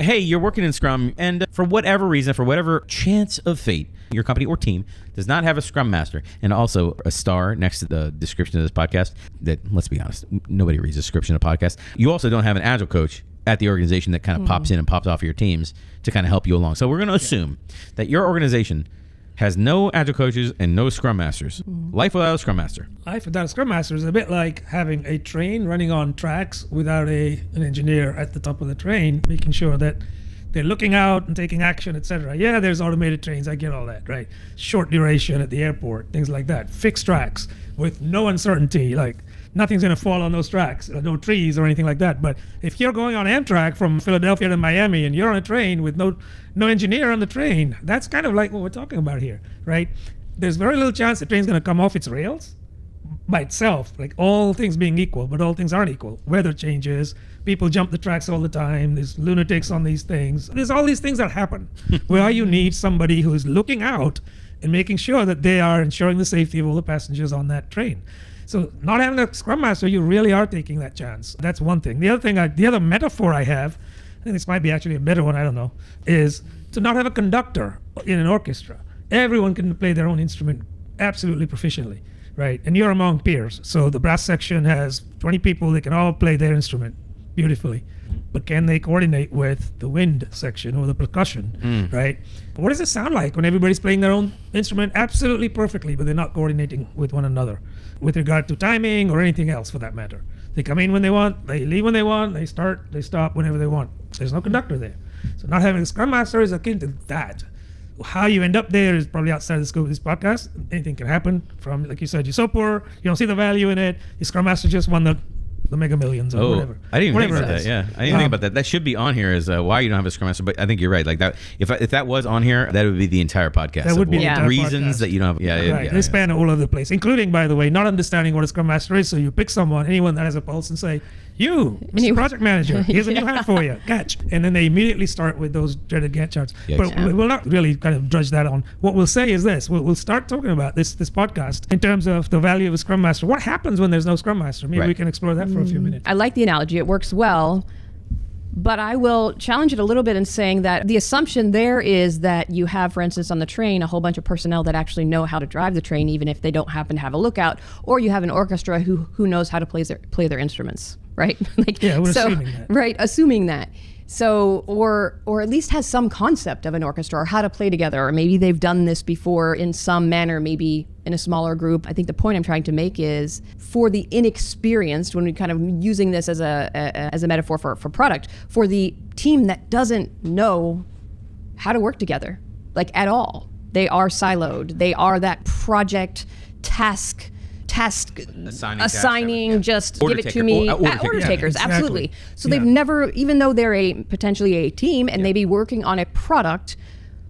hey, you're working in Scrum, and for whatever reason, for whatever chance of fate, your company or team does not have a Scrum Master, and also a star next to the description of this podcast that, let's be honest, nobody reads the description of a podcast. You also don't have an Agile coach at the organization that kind of pops in and pops off your teams to kind of help you along. So we're going to assume that your organization has no Agile coaches and no Scrum Masters. Life without a Scrum Master. Life without a Scrum Master is a bit like having a train running on tracks without an engineer at the top of the train, making sure that they're looking out and taking action, etc. Yeah, there's automated trains. I get all that, right? Short duration at the airport, things like that. Fixed tracks with no uncertainty, like nothing's going to fall on those tracks, no trees or anything like that. But if you're going on Amtrak from Philadelphia to Miami and you're on a train with no engineer on the train, that's kind of like what we're talking about here, right? There's very little chance the train's going to come off its rails by itself, like all things being equal, but all things aren't equal. Weather changes, people jump the tracks all the time, there's lunatics on these things. There's all these things that happen where you need somebody who is looking out and making sure that they are ensuring the safety of all the passengers on that train. So not having a Scrum Master, you really are taking that chance. That's one thing. The other thing, the other metaphor I have, I think this might be actually a better one, I don't know, is to not have a conductor in an orchestra. Everyone can play their own instrument absolutely proficiently, right? And you're among peers. So the brass section has 20 people, they can all play their instrument beautifully. But can they coordinate with the wind section or the percussion, right? What does it sound like when everybody's playing their own instrument absolutely perfectly, but they're not coordinating with one another with regard to timing or anything else for that matter? They come in when they want, they leave when they want, they start, they stop whenever they want. There's no conductor there. So not having a Scrum Master is akin to that. How you end up there is probably outside the scope of this podcast. Anything can happen from, like you said, you're so poor, you don't see the value in it. Your Scrum Master just won the Mega Millions or whatever. I didn't even think Whatever about it that. is. Yeah, I didn't think about that. That should be on here as why you don't have a Scrum Master. But I think you're right. Like that, if that was on here, that would be the entire podcast. That would be the entire reasons podcast. that you don't have. Yeah, Right. yeah. They span all over the place, including, by the way, not understanding what a Scrum Master is. So you pick anyone that has a pulse, and say, "You, Mr. Project Manager, here's a new hat for you. Catch!" And then they immediately start with those dreaded Gantt charts. Yeah, but exactly. we'll not really kind of drudge that on. What we'll say is this: we'll start talking about this podcast in terms of the value of a Scrum Master. What happens when there's no Scrum Master? Maybe we can explore that for a few minutes. I like the analogy. It works well. But I will challenge it a little bit in saying that the assumption there is that you have, for instance, on the train, a whole bunch of personnel that actually know how to drive the train, even if they don't happen to have a lookout, or you have an orchestra who knows how to play their instruments, right? We're assuming that. Right, assuming that. So, or at least has some concept of an orchestra or how to play together, or maybe they've done this before in some manner, maybe in a smaller group. I think the point I'm trying to make is for the inexperienced, when we kind of using this as a metaphor for product, for the team that doesn't know how to work together, like at all. They are siloed. They are that project task assigning just order give it taker. to me. Order Takers, exactly. absolutely. So they've never, even though they're potentially a team and maybe working on a product,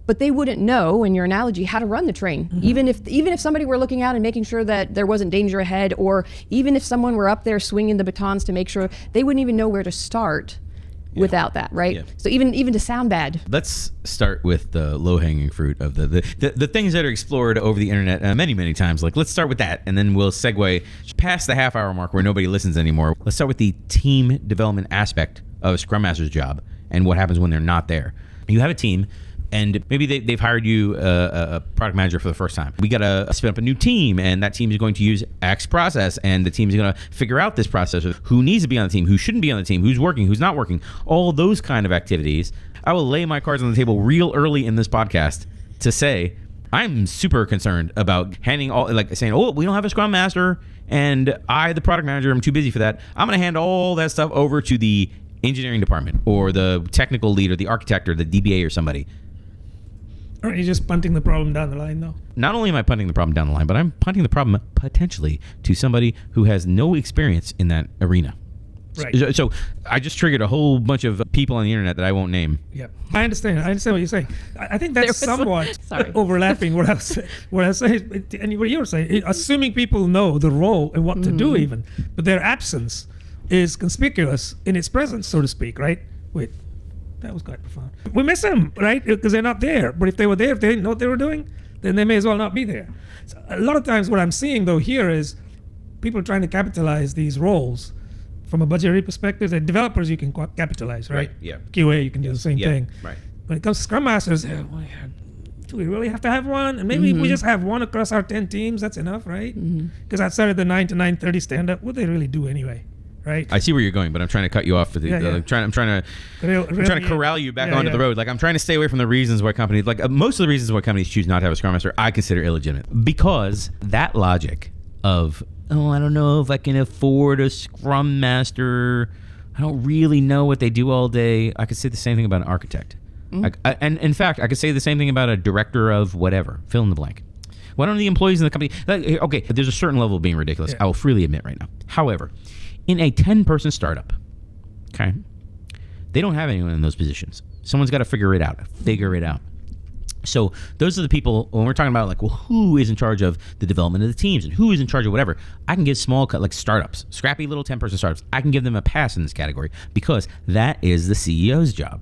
but they wouldn't know, in your analogy, how to run the train. Even if somebody were looking out and making sure that there wasn't danger ahead, or even if someone were up there swinging the batons to make sure, they wouldn't even know where to start without that, right? Yeah. So even to sound bad. Let's start with the low-hanging fruit of the things that are explored over the internet many times. Like, let's start with that, and then we'll segue past the half-hour mark where nobody listens anymore. Let's start with the team development aspect of a Scrum Master's job and what happens when they're not there. You have a team, and maybe they've hired you a product manager for the first time. We got to spin up a new team, and that team is going to use X process, and the team is going to figure out this process of who needs to be on the team, who shouldn't be on the team, who's working, who's not working, all those kind of activities. I will lay my cards on the table real early in this podcast to say I'm super concerned about handing all, like saying, oh, we don't have a Scrum Master, and I, the product manager, I'm too busy for that. I'm going to hand all that stuff over to the engineering department or the technical lead or the architect or the DBA or somebody. Aren't you just punting the problem down the line, though? Not only am I punting the problem down the line, but I'm punting the problem potentially to somebody who has no experience in that arena. Right. So I just triggered a whole bunch of people on the internet that I won't name. Yeah, I understand what you're saying. I think that's somewhat Sorry. overlapping what I was saying, and what you were saying. Assuming people know the role and what to do, even, but their absence is conspicuous in its presence, so to speak. Right? Wait. That was quite profound. We miss them, right? Because they're not there. But if they were there, if they didn't know what they were doing, then they may as well not be there. So a lot of times what I'm seeing, though, here is people trying to capitalize these roles from a budgetary perspective, the developers you can capitalize, right? Yeah. QA, you can do the same thing. Right. When it comes to Scrum Masters, do we really have to have one? And maybe we just have one across our 10 teams. That's enough, right? Because outside of the 9 to 9:30 stand-up, what do they really do anyway, right? I see where you're going, but I'm trying to cut you off. I'm trying to corral you back onto the road. Like, I'm trying to stay away from the reasons why companies, most of the reasons why companies choose not to have a Scrum Master, I consider illegitimate, because that logic of, I don't know if I can afford a Scrum Master. I don't really know what they do all day. I could say the same thing about an architect. And in fact, I could say the same thing about a director of whatever, fill in the blank. Why don't the employees in the company, okay, there's a certain level of being ridiculous. I will freely admit right now. However, in a 10-person startup, okay, they don't have anyone in those positions. Someone's got to figure it out. So those are the people, when we're talking about who is in charge of the development of the teams and who is in charge of whatever, I can give small, startups, scrappy little 10-person startups, I can give them a pass in this category because that is the CEO's job.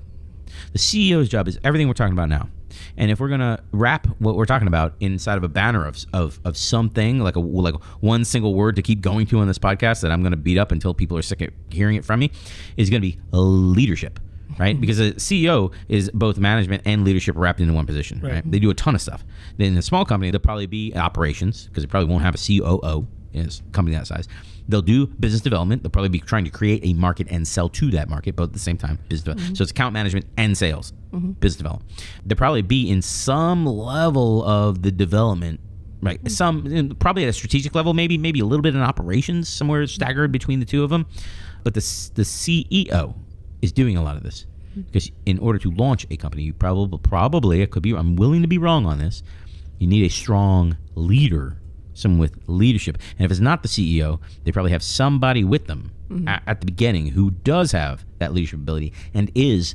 The CEO's job is everything we're talking about now. And if we're going to wrap what we're talking about inside of a banner of something, like one single word to keep going to on this podcast that I'm going to beat up until people are sick of hearing it from me, is going to be leadership. Right? Because a CEO is both management and leadership wrapped into one position. Right? They do a ton of stuff. Then in a small company, they'll probably be operations, because they probably won't have a COO in a company that size. They'll do business development. They'll probably be trying to create a market and sell to that market, both at the same time. So it's account management and sales, business development. They'll probably be in some level of the development, right? Some probably at a strategic level, maybe a little bit in operations, somewhere staggered between the two of them. But the CEO is doing a lot of this, because in order to launch a company, you probably it could be, I'm willing to be wrong on this, you need a strong leader, someone with leadership. And if it's not the CEO, they probably have somebody with them at the beginning who does have that leadership ability and is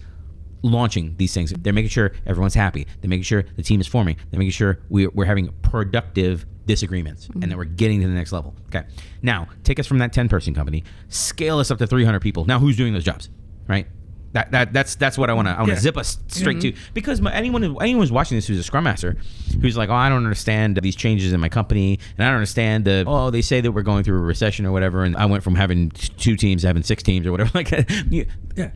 launching these things. They're making sure everyone's happy. They're making sure the team is forming. They're making sure we're having productive disagreements and that we're getting to the next level. Okay. Now, take us from that 10-person company, scale us up to 300 people. Now, who's doing those jobs? Right? That's what I want to zip us straight to, because anyone who's watching this who's a Scrum Master who's like, I don't understand these changes in my company, and I don't understand they say that we're going through a recession or whatever, and I went from having 2 teams to having 6 teams or whatever like that.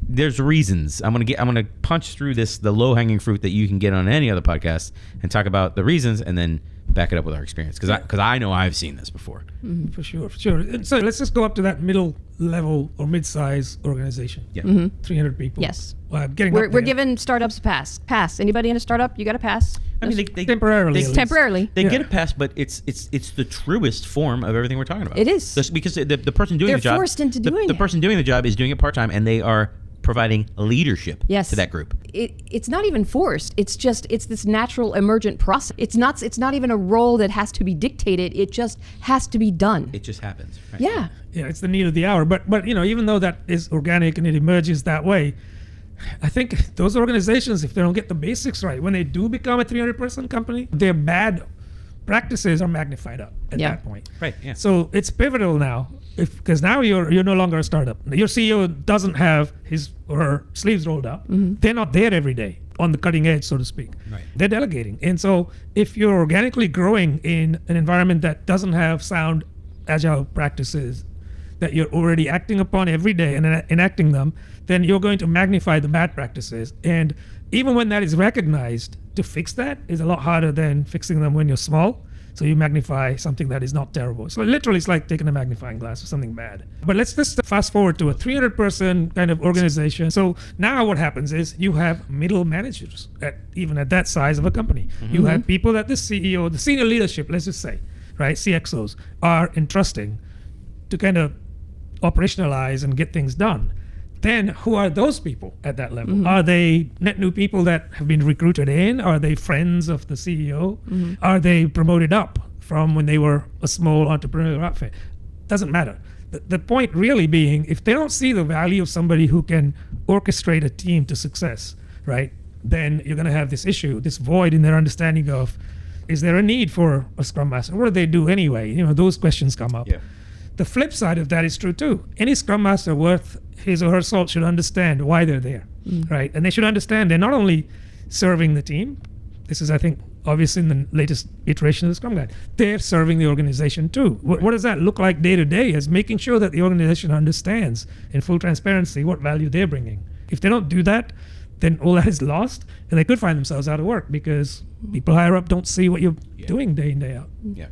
There's reasons. I'm gonna punch through the low-hanging fruit that you can get on any other podcast and talk about the reasons, and then back it up with our experience, because I know I've seen this before. For sure. So let's just go up to that middle level or mid-size organization. 300 people. Yes. We're giving startups a pass. Anybody in a startup, you got a pass. I mean, they temporarily. They get a pass, but it's the truest form of everything we're talking about. It is. Because the person doing the job, they're forced into doing the person doing the job is doing it part-time, and they are providing leadership to that group. It's not even forced. It's this natural emergent process. It's not even a role that has to be dictated. It just has to be done. It just happens. Right? Yeah. Yeah, it's the need of the hour. But even though that is organic and it emerges that way, I think those organizations, if they don't get the basics right, when they do become a 300-person company, their bad practices are magnified up at that point. Right. Yeah. So it's pivotal now, because now you're no longer a startup. Your CEO doesn't have his or her sleeves rolled up. They're not there every day on the cutting edge, so to speak. Right. They're delegating. And so if you're organically growing in an environment that doesn't have sound agile practices that you're already acting upon every day and enacting them, then you're going to magnify the bad practices. And even when that is recognized, to fix that is a lot harder than fixing them when you're small. So you magnify something that is not terrible. So literally, it's like taking a magnifying glass for something bad. But let's just fast forward to a 300-person kind of organization. So now what happens is you have middle managers, even at that size of a company. You have people that the CEO, the senior leadership, let's just say, right, CXOs, are entrusting to kind of operationalize and get things done. Then who are those people at that level? Are they net new people that have been recruited in? Are they friends of the CEO? Are they promoted up from when they were a small entrepreneurial outfit? Doesn't matter. The point really being, if they don't see the value of somebody who can orchestrate a team to success, right, then you're going to have this issue, this void in their understanding of, is there a need for a Scrum Master? What do they do anyway? Those questions come up. Yeah. The flip side of that is true too. Any Scrum Master worth his or her salt should understand why they're there, right? And they should understand they're not only serving the team. This is, I think, obviously in the latest iteration of the Scrum Guide. They're serving the organization too. What does that look like day to day? Is making sure that the organization understands in full transparency what value they're bringing. If they don't do that, then all that is lost, and they could find themselves out of work because people higher up don't see what you're doing day in, day out. Yeah.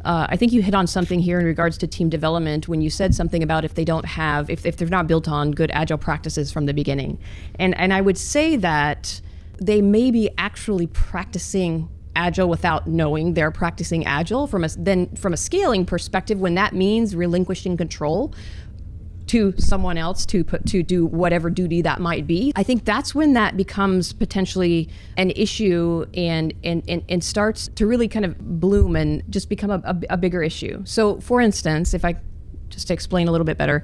I think you hit on something here in regards to team development when you said something about if they're not built on good agile practices from the beginning. And I would say that they may be actually practicing agile without knowing they're practicing agile from a scaling perspective, when that means relinquishing control to someone else to do whatever duty that might be. I think that's when that becomes potentially an issue and starts to really kind of bloom and just become a bigger issue. So for instance, if I just to explain a little bit better,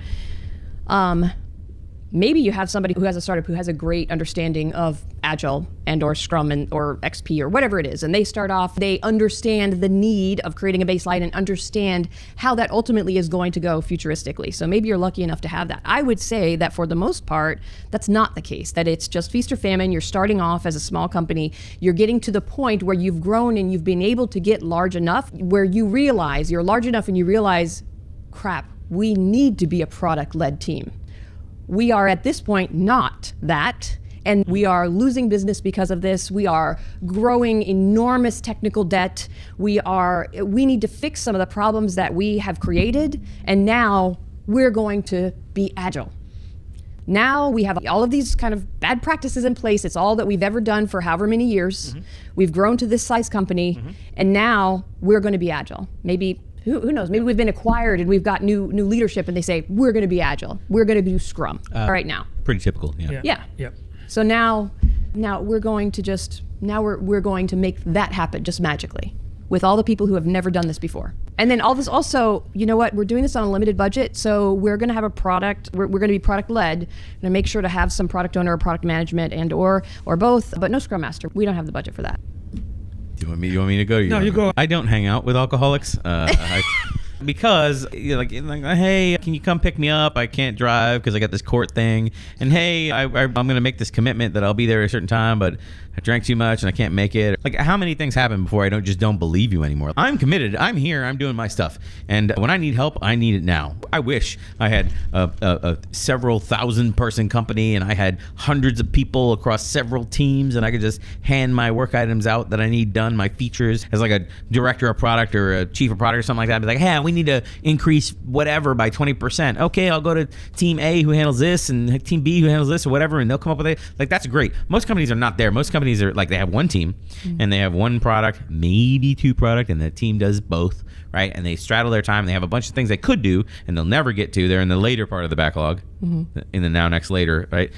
maybe you have somebody who has a startup who has a great understanding of Agile and or Scrum or XP or whatever it is. And they start off, they understand the need of creating a baseline and understand how that ultimately is going to go futuristically. So maybe you're lucky enough to have that. I would say that for the most part, that's not the case, that it's just feast or famine. You're starting off as a small company. You're getting to the point where you've grown and you've been able to get large enough where you realize, you're large enough and you realize, crap, we need to be a product-led team. We are at this point not that, and we are losing business because of this. We are growing enormous technical debt. We need to fix some of the problems that we have created, and now we're going to be agile. Now we have all of these kind of bad practices in place. It's all that we've ever done for however many years. Mm-hmm. We've grown to this size company, mm-hmm. and now we're going to be agile. Maybe who knows? Maybe we've been acquired and we've got new leadership, and they say we're going to be agile. We're going to do Scrum right now. Pretty typical, yeah. Yeah. Yep. So now we're going to make that happen just magically with all the people who have never done this before. And then all this also, you know what? We're doing this on a limited budget, so we're going to have a product. We're going to be product led, and make sure to have some product owner or product management and or both, but no Scrum Master. We don't have the budget for that. You want me to go? No, you go. I don't hang out with alcoholics because like, hey, can you come pick me up? I can't drive because I got this court thing. And hey, I'm going to make this commitment that I'll be there at a certain time, but I drank too much and I can't make it. Like, how many things happen before I don't believe you anymore? I'm committed. I'm here. I'm doing my stuff. And when I need help, I need it now. I wish I had a several thousand person company and I had hundreds of people across several teams, and I could just hand my work items out that I need done, my features, as like a director of product or a chief of product or something like that. I'd be like, hey, we need to increase whatever by 20%. Okay, I'll go to team A who handles this and team B who handles this or whatever, and they'll come up with it. Like, that's great. Most companies are not there. Most companies are like, they have one team and they have one product, maybe two product, and the team does both, right? And they straddle their time. They have a bunch of things they could do and they'll never get to. They're in the later part of the backlog, in the now, next, later, right?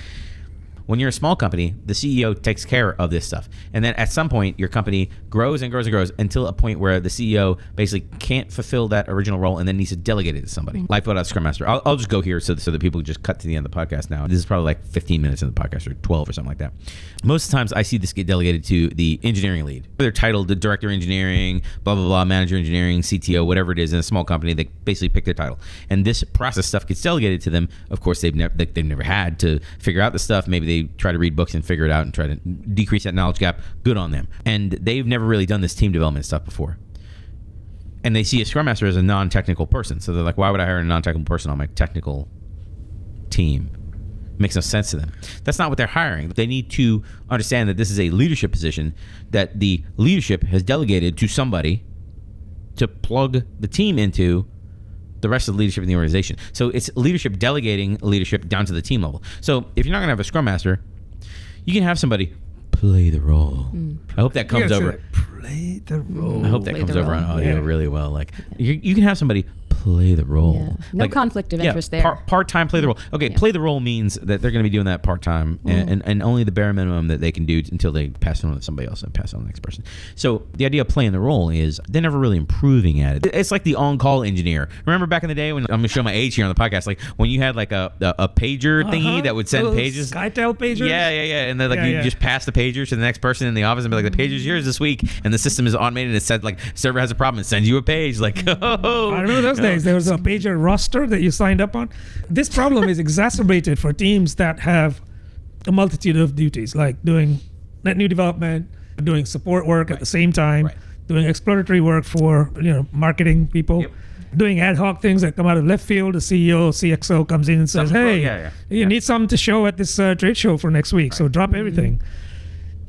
When you're a small company, the CEO takes care of this stuff. And then at some point, your company grows and grows and grows until a point where the CEO basically can't fulfill that original role and then needs to delegate it to somebody. Like without Scrum Master. I'll just go here so that people just cut to the end of the podcast now. This is probably like 15 minutes in the podcast, or 12 or something like that. Most of the times I see this get delegated to the engineering lead. They're titled the director of engineering, blah, blah, blah, manager engineering, CTO, whatever it is in a small company. They basically pick their title. And this process stuff gets delegated to them. Of course, they've never had to figure out the stuff. Maybe they try to read books and figure it out and try to decrease that knowledge gap. Good on them. And they've never really done this team development stuff before. And they see a Scrum Master as a non-technical person. So they're like, why would I hire a non-technical person on my technical team? Makes no sense to them. That's not what they're hiring. They need to understand that this is a leadership position that the leadership has delegated to somebody to plug the team into the rest of the leadership in the organization. So it's leadership delegating leadership down to the team level. So if you're not going to have a Scrum Master, you can have somebody play the role. I hope that comes over. Play the role. I hope that comes over on audio really well. Like, you can have somebody play the role. Yeah. No conflict of interest there. Part-time play the role. Okay, play the role means that they're going to be doing that part-time and only the bare minimum that they can do until they pass it on to somebody else and pass it on to the next person. So the idea of playing the role is they're never really improving at it. It's like the on-call engineer. Remember back in the day when, I'm going to show my age here on the podcast, like when you had like a pager thingy that would send pages. SkyTel pagers? Yeah. And then you just pass the pager to the next person in the office and be like, the pager's yours this week. And the system is automated and it said like, server has a problem and sends you a page. Like, oh. I remember those days. There was a pager roster that you signed up on. This problem is exacerbated for teams that have a multitude of duties, like doing net new development, doing support work at the same time, Right. doing exploratory work for marketing people. Yep. Doing ad hoc things that come out of left field. The CEO, CXO comes in and says, Something- hey, yeah. you need something to show at this trade show for next week, so drop everything.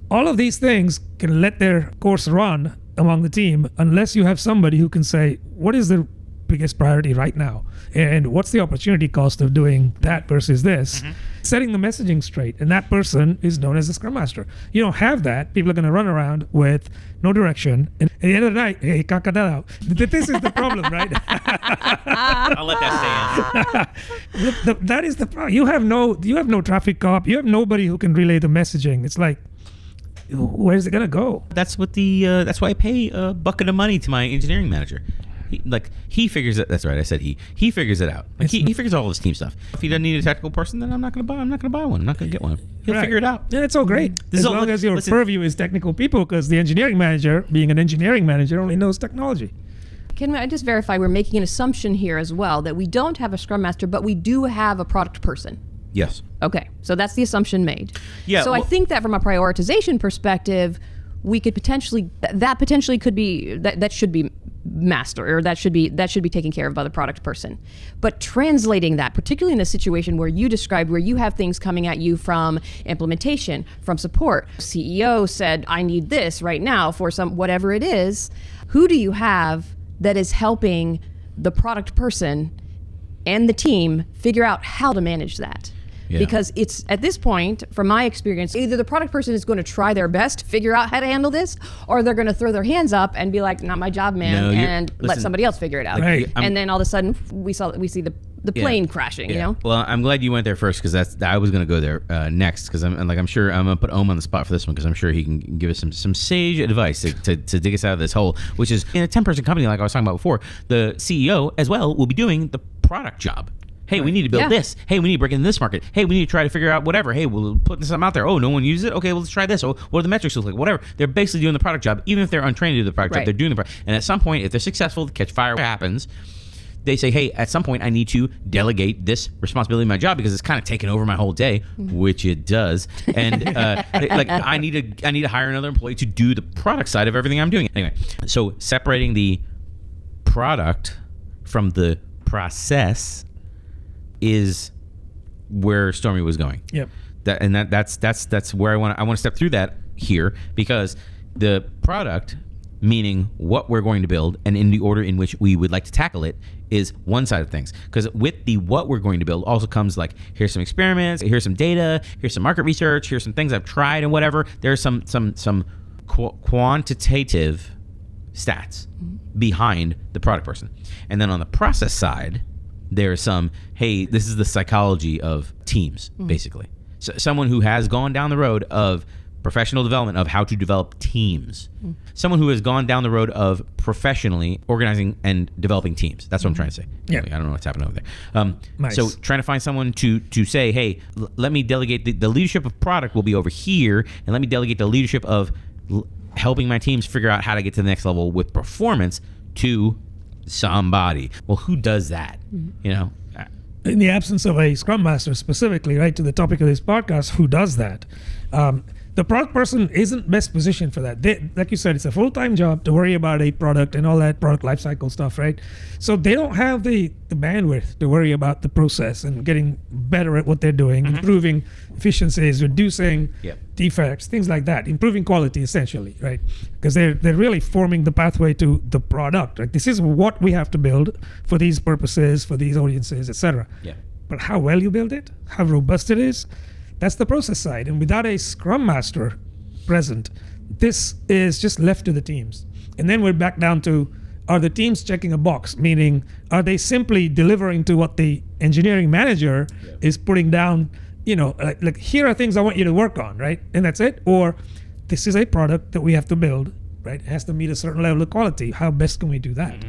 All of these things can let their course run among the team unless you have somebody who can say, what is the biggest priority right now? And what's the opportunity cost of doing that versus this? Setting the messaging straight. And that person is known as a Scrum Master. You don't have that. People are going to run around with no direction. And at the end of the night, hey, cut that out. This is the problem, right? I'll let that stay in. That is the problem. You have no traffic cop. You have nobody who can relay the messaging. It's like, where's it going to go? That's what that's why I pay a bucket of money to my engineering manager. He figures it. That's right. I said he figures it out. Like he figures all this team stuff. If he doesn't need a technical person, then I'm not going to buy one. I'm not going to get one. He'll figure it out. Yeah, it's all great. As long as your purview is technical people, because the engineering manager, being an engineering manager, only knows technology. Can I just verify we're making an assumption here as well that we don't have a Scrum Master, but we do have a product person? Yes. Okay, so that's the assumption made. Yeah. So I think that from a prioritization perspective, we could potentially that should be master, or that should be taken care of by the product person. But translating that, particularly in a situation where you described, where you have things coming at you from implementation, from support, CEO said, I need this right now for some whatever it is, who do you have that is helping the product person and the team figure out how to manage that? Yeah. Because it's, at this point, from my experience, either the product person is going to try their best to figure out how to handle this, or they're going to throw their hands up and be like, not my job, man, and let somebody else figure it out. Right. And then all of a sudden, we see the plane crashing, you know? Well, I'm glad you went there first, because I was going to go there next, because I'm sure I'm going to put Om on the spot for this one, because I'm sure he can give us some sage advice to dig us out of this hole, which is, in a 10-person company like I was talking about before, the CEO as well will be doing the product job. Hey, we need to build this. Hey, we need to break into this market. Hey, we need to try to figure out whatever. Hey, we'll put something out there. Oh, no one uses it? Okay, well, let's try this. Oh, what are the metrics look like? Whatever. They're basically doing the product job. Even if they're untrained to do the product job, they're doing the product. And at some point, if they're successful, the catch fire happens, they say, hey, at some point, I need to delegate this responsibility of my job, because it's kind of taken over my whole day, which it does. And I need to hire another employee to do the product side of everything I'm doing. Anyway, so separating the product from the process is where Stormy was going. Yep. That's where I want to step through that here, because the product, meaning what we're going to build and in the order in which we would like to tackle it, is one side of things. Because with the what we're going to build also comes like, here's some experiments, here's some data, here's some market research, here's some things I've tried and whatever. There's some quantitative stats behind the product person. And then on the process side, there's some, hey, this is the psychology of teams, basically. So someone who has gone down the road of professional development of how to develop teams. Someone who has gone down the road of professionally organizing and developing teams. That's what I'm trying to say. Yeah. I don't know what's happening over there. Nice. So trying to find someone to say, hey, let me delegate the leadership of product will be over here, and let me delegate the leadership of helping my teams figure out how to get to the next level with performance to somebody. Well, who does that? You know, In the absence of a Scrum Master specifically, right, to the topic of this podcast, who does that? The product person isn't best positioned for that. Like you said, it's a full-time job to worry about a product and all that product lifecycle stuff, right? So they don't have the bandwidth to worry about the process and getting better at what they're doing, improving efficiencies, reducing defects, things like that, improving quality essentially, right? Because they're really forming the pathway to the product. Right? This is what we have to build for these purposes, for these audiences, etc. Yeah. But how well you build it, how robust it is, that's the process side. And without a Scrum Master present, this is just left to the teams. And then we're back down to, are the teams checking a box? Meaning, are they simply delivering to what the engineering manager is putting down, like here are things I want you to work on, right? And that's it? Or this is a product that we have to build, right? It has to meet a certain level of quality. How best can we do that?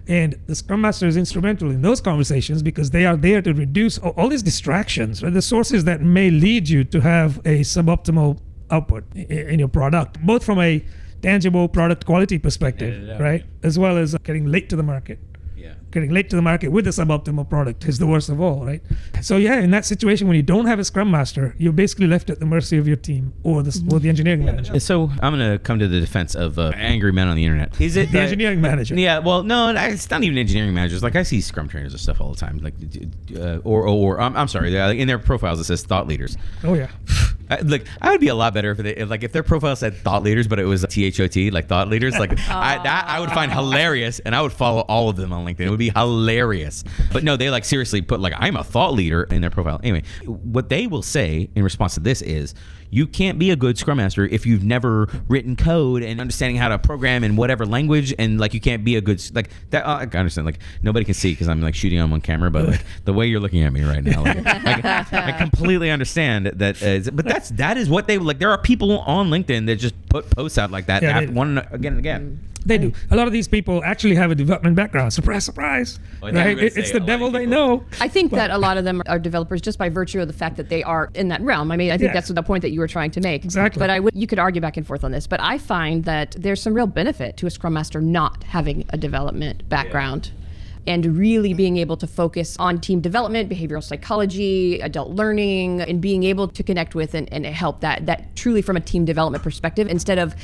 And the Scrum Master is instrumental in those conversations, because they are there to reduce all these distractions, right? The sources that may lead you to have a suboptimal output in your product, both from a tangible product quality perspective, right? As well as getting late to the market. Yeah. Getting late to the market with a suboptimal product is the worst of all, right? So yeah, in that situation, when you don't have a Scrum Master, you're basically left at the mercy of your team or the engineering manager. So I'm going to come to the defense of angry men on the internet. Is it The engineering manager. Yeah, well, no, it's not even engineering managers. Like I see Scrum trainers and stuff all the time. Like, I'm sorry, in their profiles it says thought leaders. Oh yeah. Like I would be a lot better if their profile said thought leaders, but it was THOT, like thought leaders. Like I would find hilarious, and I would follow all of them on LinkedIn. It would be hilarious. But no, they like seriously put like I'm a thought leader in their profile. Anyway, what they will say in response to this is, you can't be a good Scrum Master if you've never written code and understanding how to program in whatever language, and like you can't be a good like that. I understand, like nobody can see because I'm like shooting on one camera, but like the way you're looking at me right now, like, I completely understand that. But that is what they like. There are people on LinkedIn that just put posts out like that one again and again. They do. A lot of these people actually have a development background. Surprise, surprise. Well, right? It's the devil they know. I think that a lot of them are developers just by virtue of the fact that they are in that realm. I mean, I think that's the point that you were trying to make. Exactly. But you could argue back and forth on this. But I find that there's some real benefit to a Scrum Master not having a development background. And really being able to focus on team development, behavioral psychology, adult learning, and being able to connect with and help that truly from a team development perspective, instead of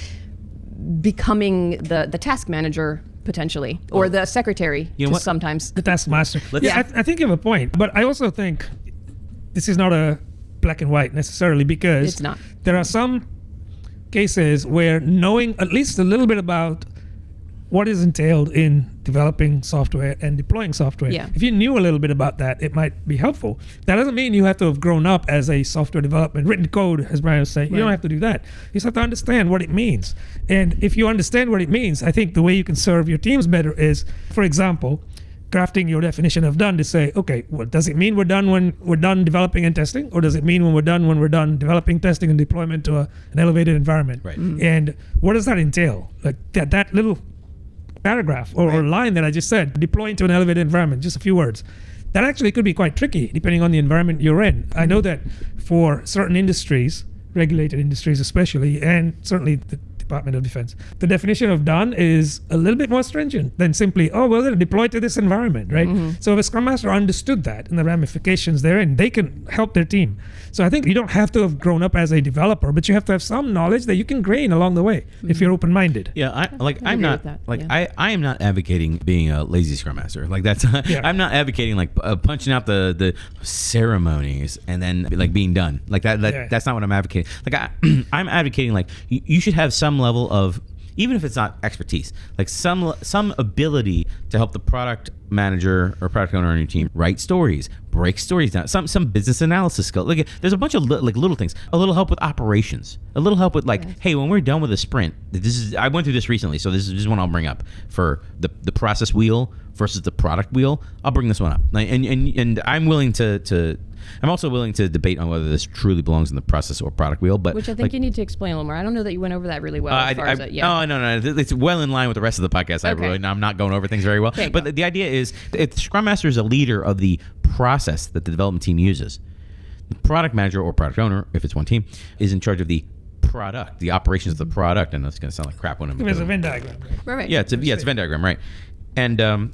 becoming the task manager potentially, or the secretary sometimes. The task master. I think you have a point. But I also think this is not a black and white necessarily, because it's not. There are some cases where knowing at least a little bit about what is entailed in developing software and deploying software. Yeah. If you knew a little bit about that, it might be helpful. That doesn't mean you have to have grown up as a software development, written code, as Brian was saying. You don't have to do that. You just have to understand what it means. And if you understand what it means, I think the way you can serve your teams better is, for example, crafting your definition of done to say, okay, well, does it mean we're done when we're done developing and testing? Or does it mean when we're done developing, testing, and deployment to an elevated environment? Right. And what does that entail? Like that little paragraph or line that I just said, deploying to an elevated environment, just a few words. That actually could be quite tricky depending on the environment you're in. I know that for certain industries, regulated industries especially, and certainly the Department of Defense, the definition of done is a little bit more stringent than simply, oh, well, they're deployed to this environment, right? So if a Scrum Master understood that and the ramifications therein, they can help their team. So I think you don't have to have grown up as a developer, but you have to have some knowledge that you can gain along the way if you're open-minded. Yeah, I am not advocating being a lazy Scrum Master. Like that's I'm not advocating like punching out the ceremonies and then like being done. Like that's not what I'm advocating. Like I'm advocating like you should have some level of, even if it's not expertise, like some ability to help the product manager or product owner on your team write stories, break stories down, some business analysis skill. Like there's a bunch of little things, a little help with operations, a little help with like, hey, when we're done with a sprint, I went through this recently, so this is one I'll bring up for the process wheel versus the product wheel. I'll bring this one up, and I'm also willing to debate on whether this truly belongs in the process or product wheel. But which I think you need to explain a little more. I don't know that you went over that really well. No, it's well in line with the rest of the podcast. I'm not going over things very well. Okay, but the idea is, if the Scrum Master is a leader of the process that the development team uses, the product manager or product owner, if it's one team, is in charge of the product, the operations of the product. And that's going to sound like crap when I'm There's a Venn diagram. Right. Yeah, it's a Venn diagram, right? And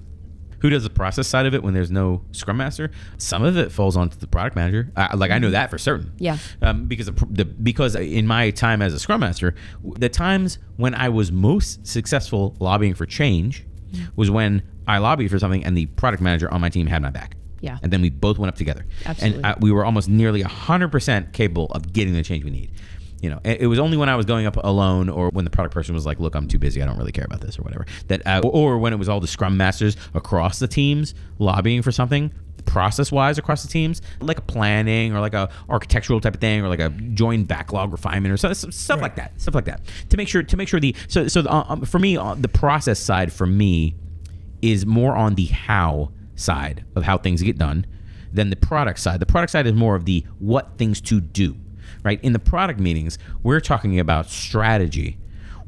who does the process side of it when there's no Scrum Master? Some of it falls onto the product manager. I know that for certain. Yeah. Because in my time as a Scrum Master, the times when I was most successful lobbying for change was when I lobbied for something and the product manager on my team had my back. Yeah. And then we both went up together. Absolutely. And we were almost nearly 100% capable of getting the change we need. You know, it was only when I was going up alone, or when the product person was like, "Look, I'm too busy. I don't really care about this," or whatever. Or when it was all the Scrum Masters across the teams lobbying for something, process-wise across the teams, like a planning or like a architectural type of thing, or like a joint backlog refinement or stuff like that. Stuff like that. To make sure for me, the process side for me is more on the how side of how things get done than the product side. The product side is more of the what things to do. Right? In the product meetings, we're talking about strategy.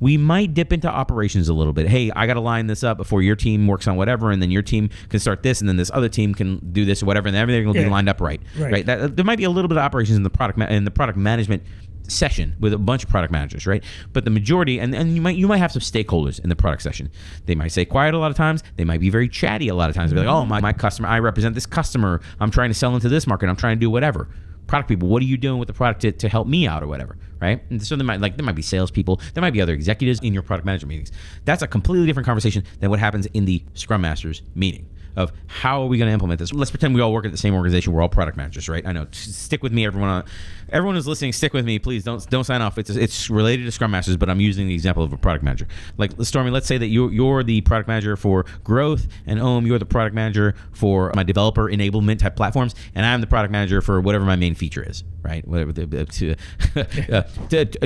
We might dip into operations a little bit. Hey, I got to line this up before your team works on whatever, and then your team can start this, and then this other team can do this or whatever, and everything will be lined up right? There might be a little bit of operations in the product management session with a bunch of product managers, right? But the majority, and you might have some stakeholders in the product session. They might stay quiet a lot of times. They might be very chatty a lot of times. They'll be like, oh, my customer, I represent this customer. I'm trying to sell into this market. I'm trying to do whatever. Product people, what are you doing with the product to help me out or whatever, right? And so there might be salespeople, there might be other executives in your product management meetings. That's a completely different conversation than what happens in the Scrum Masters meeting of how are we going to implement this. Let's pretend we all work at the same organization. We're all product managers, right? I know. Stick with me, everyone. Everyone who's listening, stick with me, please. Don't sign off. It's related to Scrum Masters, but I'm using the example of a product manager. Like Stormy, let's say that you're the product manager for growth, and you're the product manager for my developer enablement type platforms, and I'm the product manager for whatever my main feature is, right? Whatever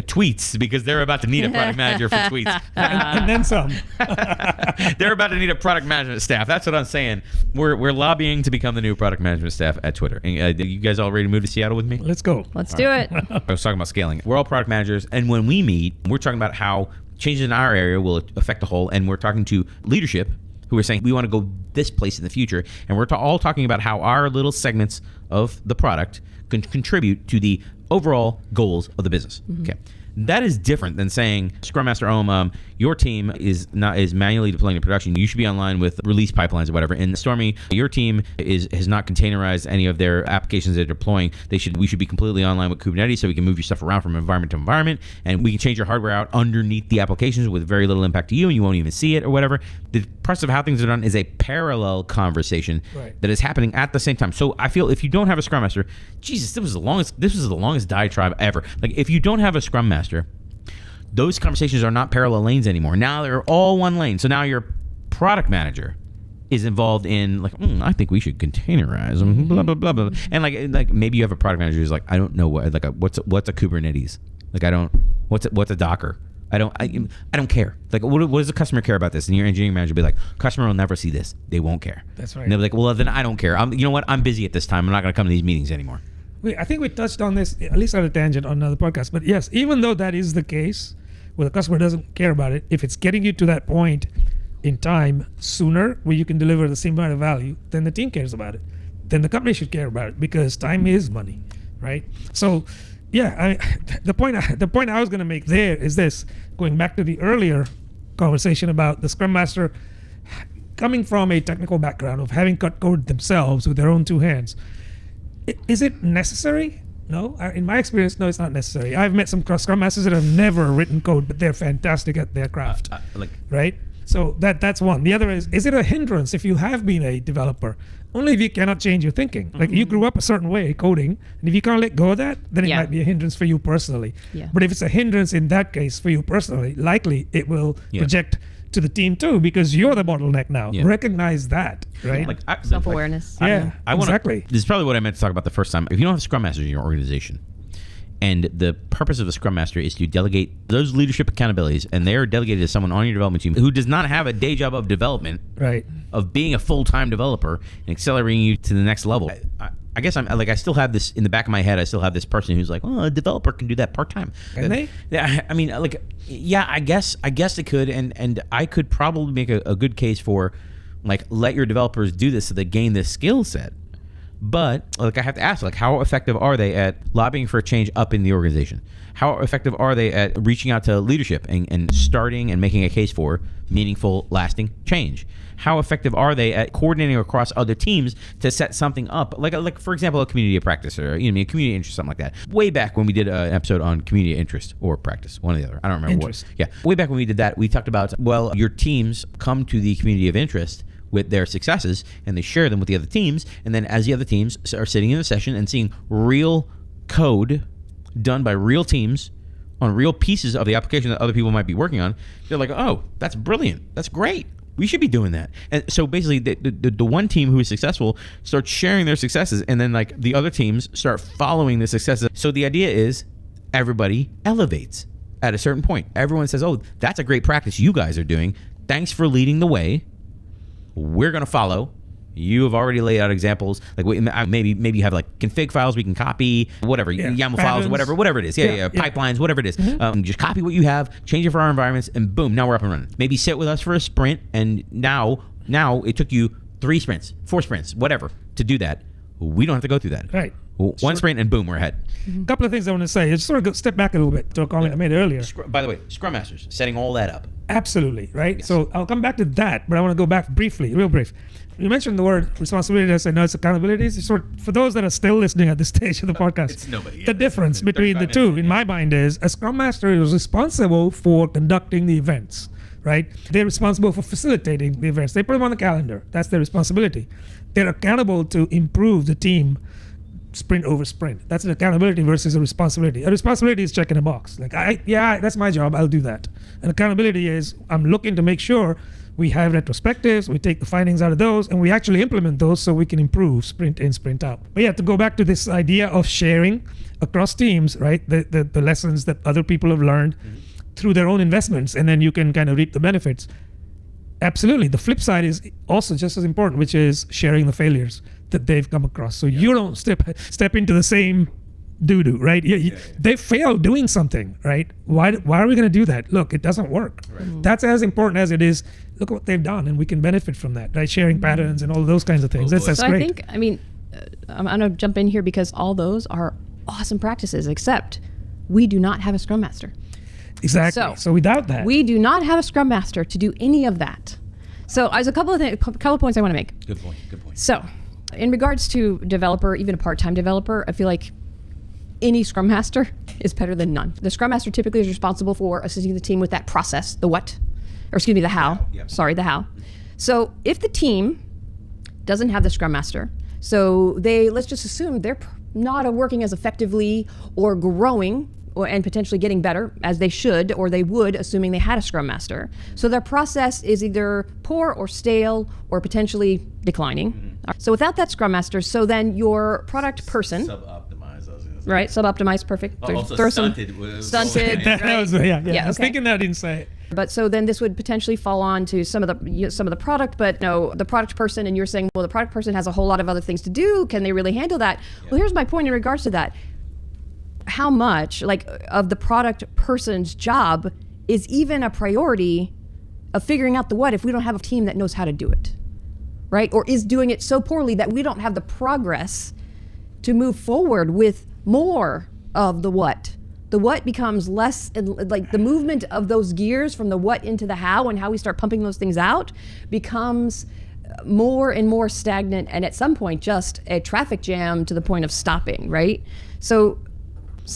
tweets, because they're about to need a product manager for tweets, and then some. They're about to need a product management staff. That's what I'm saying. We're lobbying to become the new product management staff at Twitter. And, you guys all ready to move to Seattle with me? Let's go. Let's do it. I was talking about scaling. We're all product managers, and when we meet, we're talking about how changes in our area will affect the whole, and we're talking to leadership who are saying we want to go this place in the future, and we're all talking about how our little segments of the product can contribute to the overall goals of the business. Mm-hmm. Okay. That is different than saying, Scrum Master your team is manually deploying to production. You should be online with release pipelines or whatever. And Stormy, your team has not containerized any of their applications they're deploying. We should be completely online with Kubernetes, so we can move your stuff around from environment to environment, and we can change your hardware out underneath the applications with very little impact to you, and you won't even see it or whatever. The process of how things are done is a parallel conversation that is happening at the same time. So I feel if you don't have a Scrum Master, Jesus, this was the longest diatribe ever. Like, if you don't have a Scrum Master, those conversations are not parallel lanes anymore. Now they're all one lane. So now your product manager is involved in I think we should containerize blah blah blah blah. And like maybe you have a product manager who's like, I don't know what's a Kubernetes. What's a Docker. I don't care. Like, what does the customer care about this? And your engineering manager will be like, customer will never see this. They won't care. That's right. And they'll be like, well, then I don't care. You know what? I'm busy at this time. I'm not going to come to these meetings anymore. I think we touched on this, at least on a tangent on another podcast. But yes, even though that is the case, where the customer doesn't care about it, if it's getting you to that point in time sooner where you can deliver the same amount of value, then the team cares about it. Then the company should care about it, because time is money, right? So, yeah, the point I was going to make there is this, going back to the earlier conversation about the Scrum Master coming from a technical background of having cut code themselves with their own two hands. Is it necessary? No. In my experience, no, it's not necessary. I've met some Scrum Masters that have never written code, but they're fantastic at their craft, right? So that's one. The other is it a hindrance if you have been a developer? Only if you cannot change your thinking. Like, you grew up a certain way coding, and if you can't let go of that, then it might be a hindrance for you personally. Yeah. But if it's a hindrance in that case for you personally, likely it will project to the team too, because you're the bottleneck now. Yeah. Recognize that, right? Self-awareness. Exactly. This is probably what I meant to talk about the first time. If you don't have Scrum Masters in your organization, and the purpose of a Scrum Master is to delegate those leadership accountabilities, and they are delegated to someone on your development team who does not have a day job of development, right, of being a full-time developer and accelerating you to the next level. I guess I still have this in the back of my head. I still have this person who's like, well, a developer can do that part-time. Can they? Yeah, I mean, I guess it could, and I could probably make a good case for, let your developers do this so they gain this skill set. But I have to ask, how effective are they at lobbying for a change up in the organization? How effective are they at reaching out to leadership and starting and making a case for meaningful, lasting change? How effective are they at coordinating across other teams to set something up? Like for example, a community of practice, or a community interest, something like that. Way back when we did an episode on community interest or practice, one or the other. I don't remember interest. what. Yeah, way back when we did that, we talked about, your teams come to the community of interest with their successes, and they share them with the other teams, and then as the other teams are sitting in the session and seeing real code done by real teams on real pieces of the application that other people might be working on, they're like, oh, that's brilliant, that's great, we should be doing that. And so basically the one team who is successful starts sharing their successes, and then the other teams start following the successes. So the idea is everybody elevates at a certain point. Everyone says, oh, that's a great practice you guys are doing, thanks for leading the way, we're going to follow. You have already laid out examples. Maybe you have config files we can copy, whatever, YAML files, whatever it is. Pipelines, whatever it is. Mm-hmm. Just copy what you have, change it for our environments, and boom, now we're up and running. Maybe sit with us for a sprint, and now it took you 3 sprints, 4 sprints, whatever, to do that. We don't have to go through that. Right. One sprint and boom, we're ahead. A couple of things I want to say. Just sort of step back a little bit to a comment I made earlier. By the way, Scrum Masters, setting all that up. Absolutely, right? Yes. So I'll come back to that, but I want to go back briefly, real brief. You mentioned the word responsibility. I said, no, it's accountability. It's sort of, for those that are still listening at this stage of the podcast, It's nobody. the difference between the two, in my mind, is a Scrum Master is responsible for conducting the events, right? They're responsible for facilitating the events. They put them on the calendar. That's their responsibility. They're accountable to improve the team sprint over sprint. That's an accountability versus a responsibility. A responsibility is checking a box. Like, that's my job. I'll do that. And accountability is I'm looking to make sure we have retrospectives, we take the findings out of those, and we actually implement those so we can improve sprint in, sprint out. But yeah, to go back to this idea of sharing across teams, right? The lessons that other people have learned through their own investments, and then you can kind of reap the benefits. Absolutely. The flip side is also just as important, which is sharing the failures that they've come across. So you don't step into the same doo-doo, right? They failed doing something, right? Why are we going to do that? Look, it doesn't work. Right. That's as important as it is. Look what they've done, and we can benefit from that, right? Sharing patterns and all those kinds of things. That's So great. I'm going to jump in here because all those are awesome practices, except we do not have a Scrum Master. Exactly. So without that, we do not have a Scrum Master to do any of that. So there's a couple of points I want to make. Good point. So in regards to developer, even a part-time developer, I feel like any Scrum Master is better than none. The Scrum Master typically is responsible for assisting the team with that process, the how. Yep. Sorry, the how. So if the team doesn't have the Scrum Master, so let's just assume they're not working as effectively or growing and potentially getting better as they should or they would, assuming they had a Scrum Master. So their process is either poor or stale or potentially declining. So without that Scrum Master, so then your product person, Sub-optimized, I was gonna say. right? Sub-optimized, perfect. Also Throw stunted. Stunted. that right? was, I was okay. thinking that, I didn't say it. But so then this would potentially fall on to some of the product, but no, the product person, and you're saying, well, the product person has a whole lot of other things to do. Can they really handle that? Yeah. Well, here's my point in regards to that. How much of the product person's job is even a priority of figuring out the what if we don't have a team that knows how to do it, right? Or is doing it so poorly that we don't have the progress to move forward with more of the what. The what becomes less, like the movement of those gears from the what into the how and how we start pumping those things out becomes more and more stagnant, and at some point just a traffic jam to the point of stopping, right? So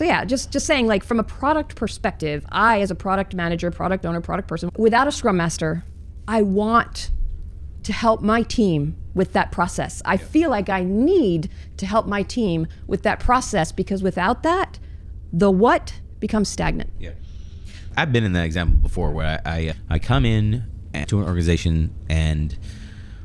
yeah, just saying, like, from a product perspective, I, as a product manager, product owner, product person, without a Scrum Master, I want to help my team with that process. I feel like I need to help my team with that process, because without that, the what becomes stagnant. Yeah. I've been in that example before where I come in to an organization and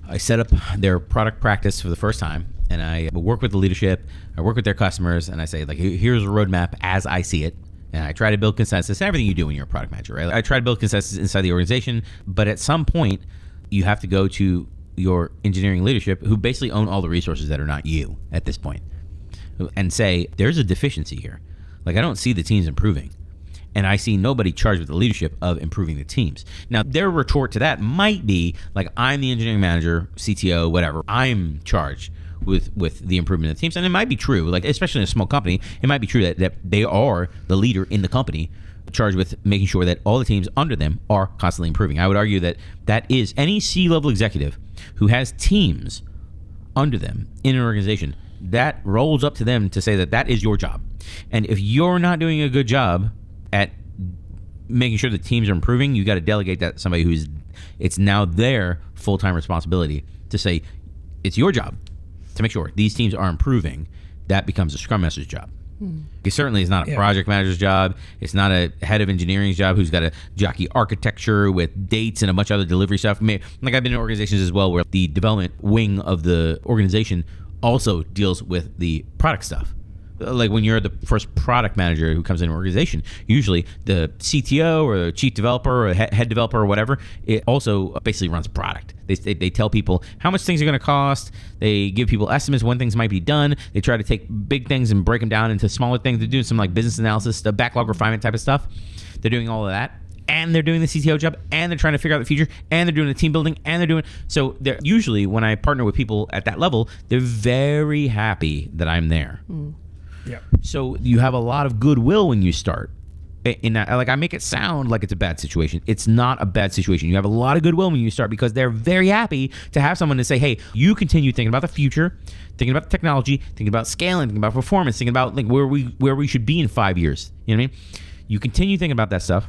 I set up their product practice for the first time, and I work with the leadership, I work with their customers, and I say, like, here's a roadmap as I see it. And I try to build consensus, everything you do when you're a product manager, right? I try to build consensus inside the organization, but at some point, you have to go to your engineering leadership, who basically own all the resources that are not you at this point, and say, there's a deficiency here. Like, I don't see the teams improving, and I see nobody charged with the leadership of improving the teams. Now, their retort to that might be, like, I'm the engineering manager, CTO, whatever. I'm charged with the improvement of the teams. And it might be true, like, especially in a small company, it might be true that they are the leader in the company, charged with making sure that all the teams under them are constantly improving. I would argue that is any C-level executive who has teams under them in an organization, that rolls up to them to say that is your job. And if you're not doing a good job at making sure the teams are improving, you got to delegate that to somebody it's now their full-time responsibility to say, it's your job to make sure these teams are improving. That becomes a Scrum Master's job. It certainly is not a project manager's job. It's not a head of engineering's job who's got to jockey architecture with dates and a bunch of other delivery stuff. Like, I've been in organizations as well where the development wing of the organization also deals with the product stuff. Like, when you're the first product manager who comes in an organization, usually the CTO or the chief developer or head developer or whatever, it also basically runs product. They tell people how much things are going to cost. They give people estimates when things might be done. They try to take big things and break them down into smaller things. They're doing some, like, business analysis, the backlog refinement type of stuff. They're doing all of that. and they're doing the CTO job, and they're trying to figure out the future, and they're doing the team building, and they're doing. So they're usually, when I partner with people at that level, they're very happy that I'm there. Yeah. So you have a lot of goodwill when you start. In that, like, I make it sound like it's a bad situation. It's not a bad situation. You have a lot of goodwill when you start because they're very happy to have someone to say, hey, you continue thinking about the future, thinking about the technology, thinking about scaling, thinking about performance, thinking about like where we should be in 5 years. You know what I mean? You continue thinking about that stuff,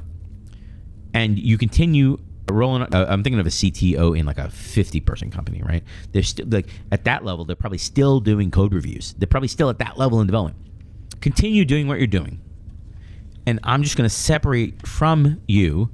and you continue rolling. I'm thinking of a CTO in like a 50-person company, right? They're still like at that level. They're probably still doing code reviews. They're probably still at that level in development. Continue doing what you're doing. And I'm just going to separate from you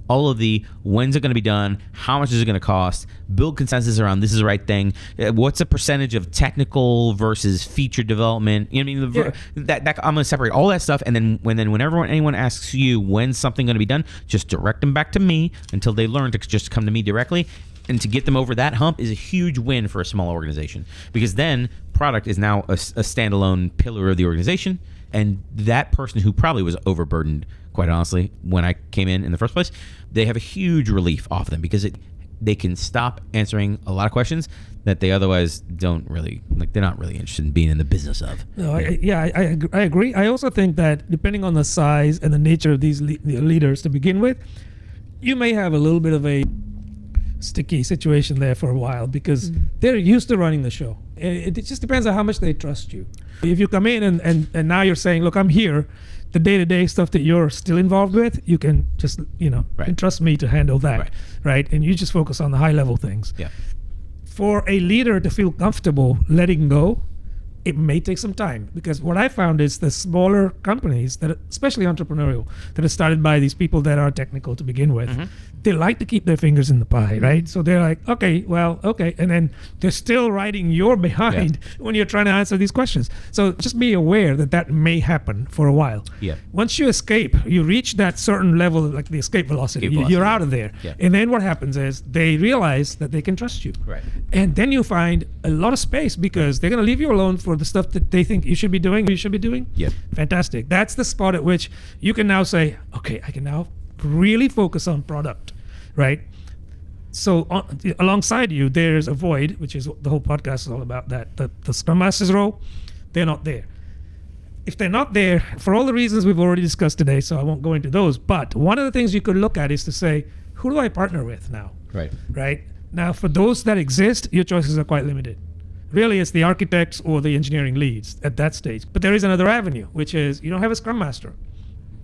all of the when's it going to be done, how much is it going to cost, build consensus around this is the right thing, what's the percentage of technical versus feature development. You know what I mean? That I'm going to separate all that stuff, and then whenever anyone asks you when's something going to be done, just direct them back to me until they learn to just come to me directly. And to get them over that hump is a huge win for a small organization, because then product is now a standalone pillar of the organization. And that person who probably was overburdened, quite honestly, when I came in the first place, they have a huge relief off them because they can stop answering a lot of questions that they otherwise don't really, like, they're not really interested in being in the business of. No, I agree. I also think that depending on the size and the nature of these leaders to begin with, you may have a little bit of a sticky situation there for a while because they're used to running the show. It just depends on how much they trust you. If you come in and now you're saying, look, I'm here, the day-to-day stuff that you're still involved with, you can just, entrust me to handle that, right? And you just focus on the high-level things. Yeah. For a leader to feel comfortable letting go, it may take some time, because what I found is the smaller companies, that, especially entrepreneurial, that are started by these people that are technical to begin with, they like to keep their fingers in the pie, right? So they're like, okay, and then they're still riding your behind when you're trying to answer these questions. So just be aware that may happen for a while. Yeah. Once you escape, you reach that certain level, like the escape velocity, you're out of there. Yeah. And then what happens is they realize that they can trust you. Right. And then you find a lot of space because they're going to leave you alone for the stuff that they think you should be doing. Yep. Fantastic. That's the spot at which you can now say, okay, I can now really focus on product, right? So alongside you, there's a void, which is what the whole podcast is all about, that the Scrum Masters role, they're not there. If they're not there, for all the reasons we've already discussed today, so I won't go into those, but one of the things you could look at is to say, who do I partner with now? Right? Now, for those that exist, your choices are quite limited. Really, it's the architects or the engineering leads at that stage. But there is another avenue, which is you don't have a Scrum Master.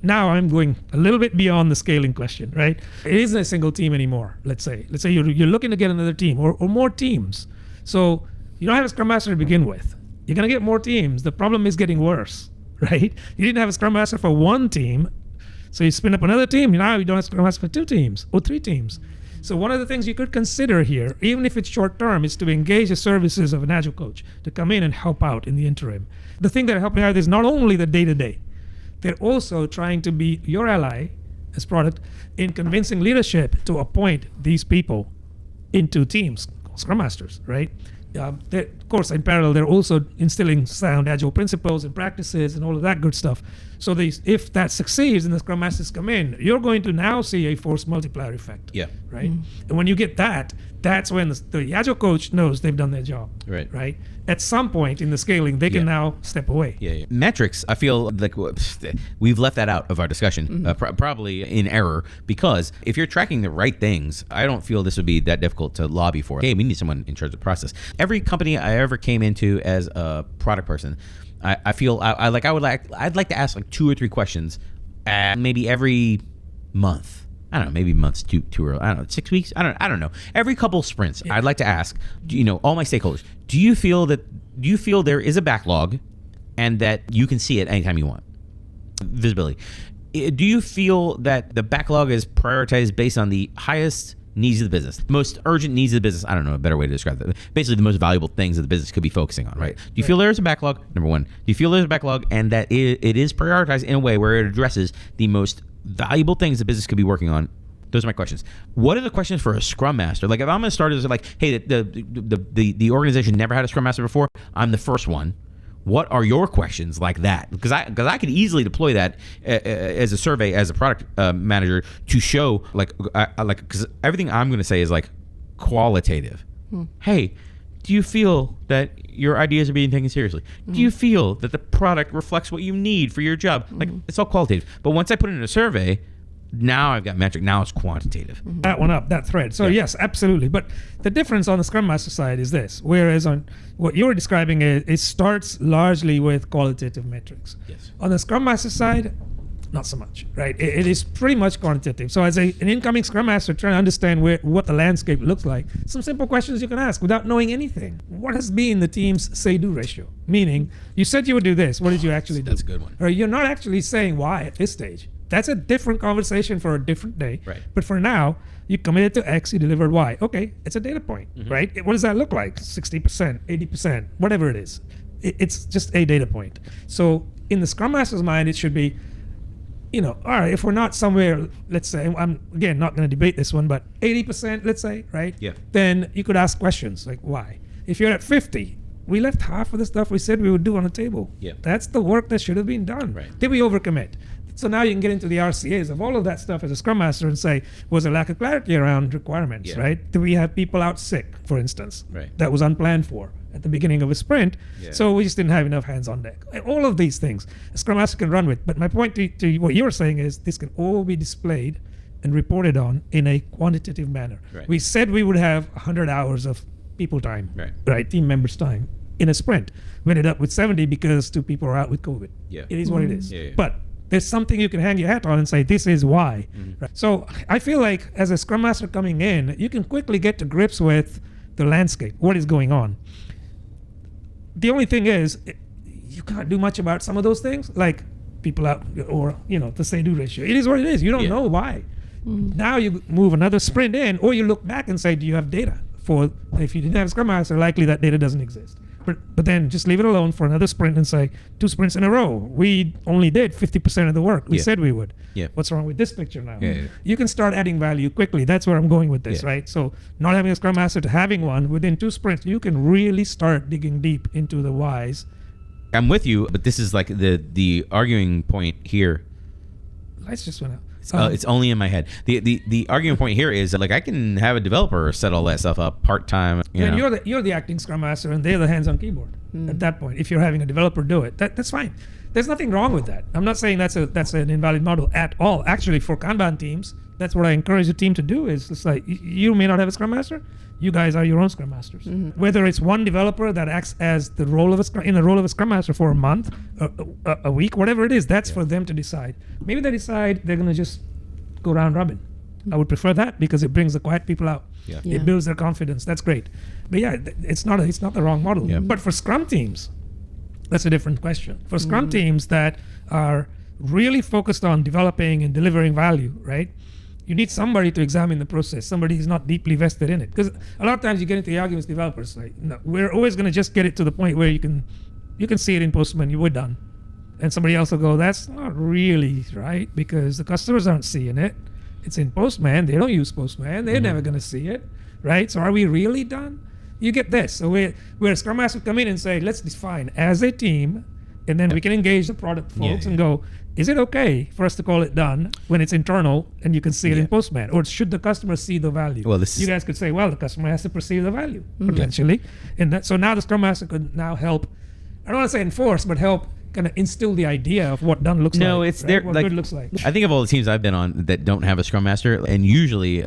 Now I'm going a little bit beyond the scaling question, right? It isn't a single team anymore, let's say. Let's say you're looking to get another team or more teams. So you don't have a Scrum Master to begin with. You're going to get more teams. The problem is getting worse, right? You didn't have a Scrum Master for one team, so you spin up another team. Now you don't have a Scrum Master for 2 teams or 3 teams. So one of the things you could consider here, even if it's short term, is to engage the services of an Agile coach to come in and help out in the interim. The thing that helping out is not only the day-to-day, they're also trying to be your ally as product in convincing leadership to appoint these people into teams, Scrum Masters, right? Of course, in parallel, they're also instilling sound Agile principles and practices and all of that good stuff. So if that succeeds and the Scrum Masters come in, you're going to now see a force multiplier effect. Yeah. Right? And when you get that, that's when the Agile coach knows they've done their job. Right? At some point in the scaling, they can now step away. Yeah. Metrics, I feel like we've left that out of our discussion, probably in error, because if you're tracking the right things, I don't feel this would be that difficult to lobby for. Hey, we need someone in charge of the process. Every company I ever came into as a product person, I feel I'd like to ask like 2 or 3 questions, maybe every month. I don't know, maybe months too early. I don't know, 6 weeks. I don't know. Every couple sprints, I'd like to ask, all my stakeholders, do you feel there is a backlog, and that you can see it anytime you want? Visibility. Do you feel that the backlog is prioritized based on the highest needs of the business, most urgent needs of the business? I don't know a better way to describe that. Basically, the most valuable things that the business could be focusing on, right? Do you feel there's a backlog? Number one. Do you feel there's a backlog and that it is prioritized in a way where it addresses the most valuable things the business could be working on? Those are my questions. What are the questions for a Scrum Master? Like, if I'm going to start as like, hey, the organization never had a Scrum Master before, I'm the first one. what are your questions like that? Because I could easily deploy that as a survey as a product manager to show because everything I'm going to say is like qualitative. Hey, do you feel that your ideas are being taken seriously? Do you feel that the product reflects what you need for your job? Like, it's all qualitative. But once I put it in a survey, now I've got metric. Now it's quantitative. That one up, that thread. So yes, absolutely. But the difference on the Scrum Master side is this. Whereas on what you're describing, it starts largely with qualitative metrics. Yes. On the Scrum Master side, not so much, right? It is pretty much quantitative. So as an incoming Scrum Master trying to understand what the landscape looks like, some simple questions you can ask without knowing anything. What has been the team's say-do ratio? Meaning, you said you would do this. What did you actually do? That's a good one. Or you're not actually saying why at this stage. That's a different conversation for a different day. Right. But for now, you committed to X, you delivered Y. Okay, it's a data point, right? What does that look like? 60%, 80%, whatever it is. It's just a data point. So in the Scrum Master's mind, it should be, all right, if we're not somewhere, let's say, I'm again not going to debate this one, but 80%, let's say, right? Yeah. Then you could ask questions like why. If you're at 50, we left half of the stuff we said we would do on the table. Yeah. That's the work that should have been done. Right. Did we overcommit? So now you can get into the RCAs of all of that stuff as a Scrum Master and say, was there lack of clarity around requirements, Yeah. right? Did we have people out sick, for instance? Right. That was unplanned for at the beginning of a sprint. Yeah. So we just didn't have enough hands on deck. All of these things a Scrum Master can run with. But my point to what you're saying is this can all be displayed and reported on in a quantitative manner. Right. We said we would have 100 hours of people time, Right. team members time in a sprint. We ended up with 70 because 2 people are out with COVID. Yeah. It is what it is. Yeah. But there's something you can hang your hat on and say, this is why. Right? So I feel like as a Scrum Master coming in, you can quickly get to grips with the landscape, what is going on. The only thing is, you can't do much about some of those things, like people out or, the say-do ratio. It is what it is. You don't know why. Now you move another sprint in, or you look back and say, do you have data? For if you didn't have a Scrum Master, likely that data doesn't exist. But then just leave it alone for another sprint and say 2 sprints in a row. We only did 50% of the work we said we would. Yeah. What's wrong with this picture now? Yeah. You can start adding value quickly. That's where I'm going with this, Yeah. right? So not having a Scrum Master to having one within 2 sprints, you can really start digging deep into the whys. I'm with you, but this is like the arguing point here. Lights just went out. It's only in my head. The argument point here is that, like, I can have a developer set all that stuff up part time. Then you're the acting Scrum Master, and they're the hands on keyboard. At that point, if you're having a developer do it, that's fine. There's nothing wrong with that. I'm not saying that's an invalid model at all. Actually, for Kanban teams, that's what I encourage the team to do. Is it's like you may not have a Scrum Master. You guys are your own Scrum Masters. Whether it's one developer that acts as the role of a role of a Scrum Master for a month, a week, whatever it is, that's for them to decide. Maybe they decide they're going to just go round robin. I would prefer that because it brings the quiet people out. Yeah. Yeah. It builds their confidence. That's great. But yeah, it's not the wrong model. Yeah. But for Scrum teams, that's a different question. For Scrum teams that are really focused on developing and delivering value, right? You need somebody to examine the process, somebody who's not deeply vested in it. Because a lot of times you get into the arguments with developers, like, no, we're always going to just get it to the point where you can see it in Postman, you were done. And somebody else will go, that's not really right, because the customers aren't seeing it. It's in Postman. They don't use Postman. They're never going to see it, right? So are we really done? You get this. So where Scrum Master come in and say, let's define as a team, and then we can engage the product folks and go, is it okay for us to call it done when it's internal and you can see it in Postman? Or should the customer see the value? Well, you guys could say, well, the customer has to perceive the value, potentially. And so now the Scrum Master could now help, I don't want to say enforce, but help kind of instill the idea of what done looks like. No, it's there. What Like, good looks like. I think of all the teams I've been on that don't have a Scrum Master, and usually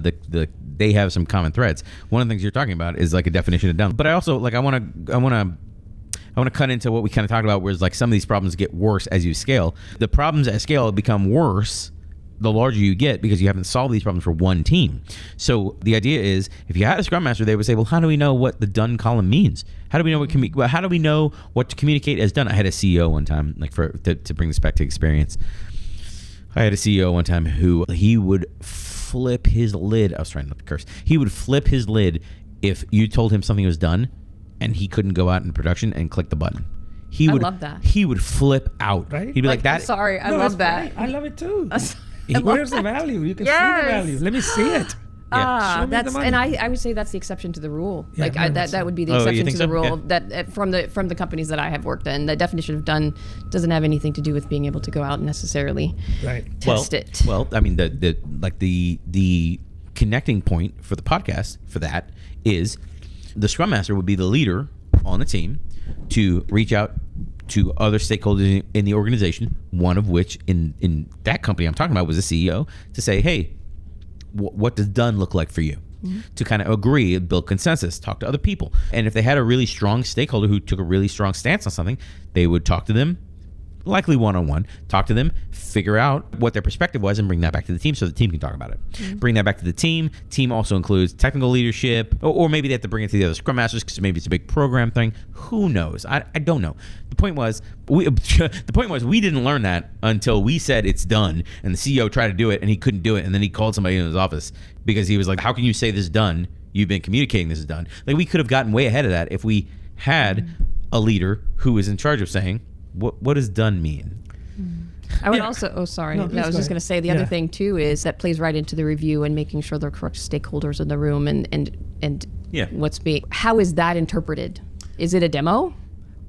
they have some common threads. One of the things you're talking about is like a definition of done. But I also I want to cut into what we kind of talked about, where it's like some of these problems get worse as you scale. The problems at scale become worse the larger you get because you haven't solved these problems for one team. So the idea is, if you had a Scrum Master, they would say, well, how do we know what the done column means? How do we know how do we know what to communicate as done? I had a CEO one time, like to bring this back to experience. I had a CEO one time who he would flip his lid. I was trying not to curse. He would flip his lid if you told him something was done and he couldn't go out in production and click the button. I love that. He would flip out. Right? He'd be like that. Sorry, I No, love it's that. great. I love it too. I love Where's the value? You can see Yes. the value. Let me see it. Show me That's the money. and I would say that's the exception to the rule. Yeah, very much That so. would be the Oh, you exception think to the so? rule Yeah. that from the companies that I have worked in. The definition of done doesn't have anything to do with being able to go out and necessarily Right. test it. Well, I mean, the connecting point for the podcast for that is the Scrum Master would be the leader on the team to reach out to other stakeholders in the organization, one of which in that company I'm talking about was the CEO, to say, hey, what does done look like for you? To kind of agree, build consensus, talk to other people. And if they had a really strong stakeholder who took a really strong stance on something, they would talk to them, likely one-on-one, talk to them, figure out what their perspective was, and bring that back to the team so the team can talk about it. Bring that back to the team. Team also includes technical leadership, or maybe they have to bring it to the other Scrum Masters because maybe it's a big program thing. Who knows? I don't know. The point was we didn't learn that until we said it's done, and the CEO tried to do it and he couldn't do it, and then he called somebody in his office because he was like, "How can you say this is done? You've been communicating this is done." Like, we could have gotten way ahead of that if we had a leader who was in charge of saying, What does done mean? I would also. Oh, sorry. No, No, please I was go just ahead. going to say the other thing too is that plays right into the review and making sure there are correct stakeholders in the room and Yeah. what's being. How is that interpreted? Is it a demo,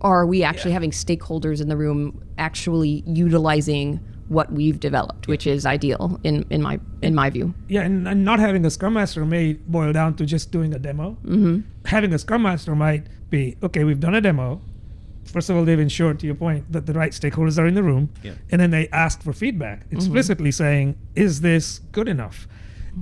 or are we actually having stakeholders in the room actually utilizing what we've developed, which is ideal in my view. Yeah, and not having a Scrum Master may boil down to just doing a demo. Having a Scrum Master might be, okay, we've done a demo. First of all, they've ensured, to your point, that the right stakeholders are in the room. Yeah. And then they ask for feedback, explicitly saying, is this good enough?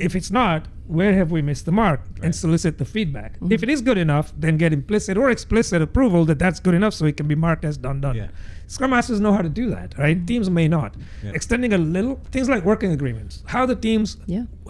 If it's not, where have we missed the mark? And solicit the feedback. If it is good enough, then get implicit or explicit approval that that's good enough so it can be marked as done. Yeah. Scrum Masters know how to do that, right? Teams may not. Yeah. Extending a little, things like working agreements, how the teams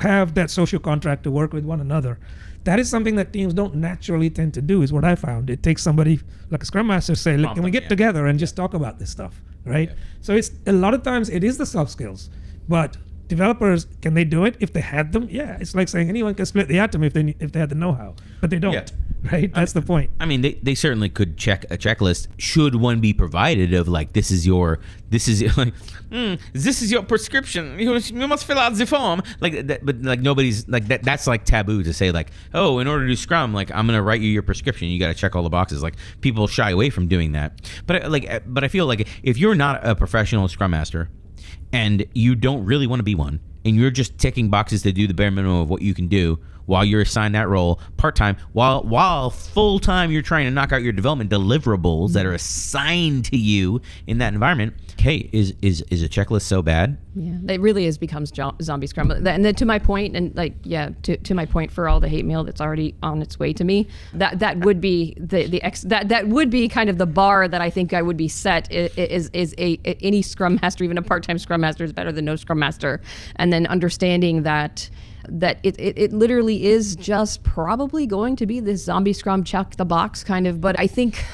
have that social contract to work with one another. That is something that teams don't naturally tend to do, is what I found. It takes somebody like a Scrum Master to say, look, can we get together and just talk about this stuff, right? So it's a lot of times it is the soft skills, but developers, can they do it if they had them? Yeah, it's like saying anyone can split the atom if they had the know-how, but they don't, right? That's the point. I mean, they certainly could check a checklist. Should one be provided of like, this is your prescription. You must fill out the form. Like that, but like nobody's like that. That's like taboo to say like, oh, in order to do Scrum, like I'm gonna write you your prescription. You got to check all the boxes. Like people shy away from doing that. But I feel like if you're not a professional Scrum Master and you don't really want to be one, and you're just ticking boxes to do the bare minimum of what you can do while you're assigned that role part-time, while full-time you're trying to knock out your development deliverables that are assigned to you in that environment, hey, is a checklist so bad? Yeah, it really becomes zombie Scrum. And then to my point, and to my point for all the hate mail that's already on its way to me, that would be that would be kind of the bar that I think I would be set is any Scrum Master, even a part-time Scrum Master, is better than no Scrum Master, and then understanding that it literally is just probably going to be this zombie Scrum check the box kind of. But I think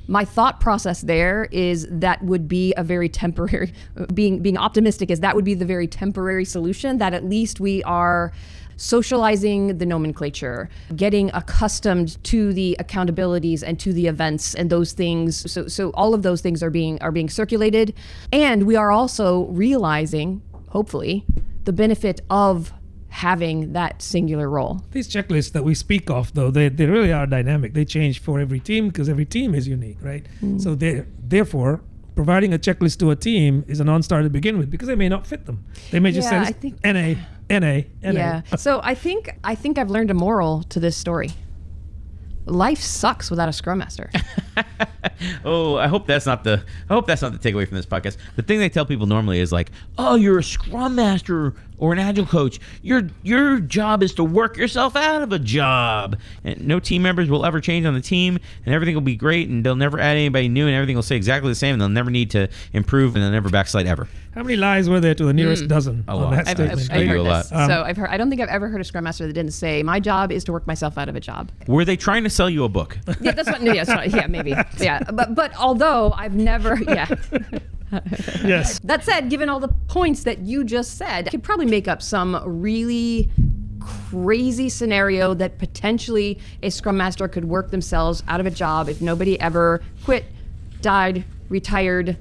my thought process there is that would be a very temporary, being optimistic is that would be the very temporary solution, that at least we are socializing the nomenclature, getting accustomed to the accountabilities and to the events and those things. So all of those things are being circulated, and we are also realizing, hopefully, the benefit of having that singular role. These checklists that we speak of, though, they really are dynamic. They change for every team because every team is unique, right? So therefore, providing a checklist to a team is a non-starter to begin with because they may not fit them. They may just say NA. Yeah. So I think I've learned a moral to this story. Life sucks without a Scrum Master. Oh, I hope that's not the takeaway from this podcast. The thing they tell people normally is like, oh, you're a Scrum Master or an Agile Coach. Your job is to work yourself out of a job. And no team members will ever change on the team, and everything will be great, and they'll never add anybody new, and everything will stay exactly the same, and they'll never need to improve, and they'll never backslide ever. How many lies were there to the nearest dozen A on lot. that I've statement? heard a this. lot. So I don't think I've ever heard a Scrum Master that didn't say, my job is to work myself out of a job. Were they trying to sell you a book? Yeah, that's what. Yeah, maybe. Yeah, but although I've never. Yeah. Yes. That said, given all the points that you just said, I could probably make up some really crazy scenario that potentially a Scrum Master could work themselves out of a job if nobody ever quit, died, retired,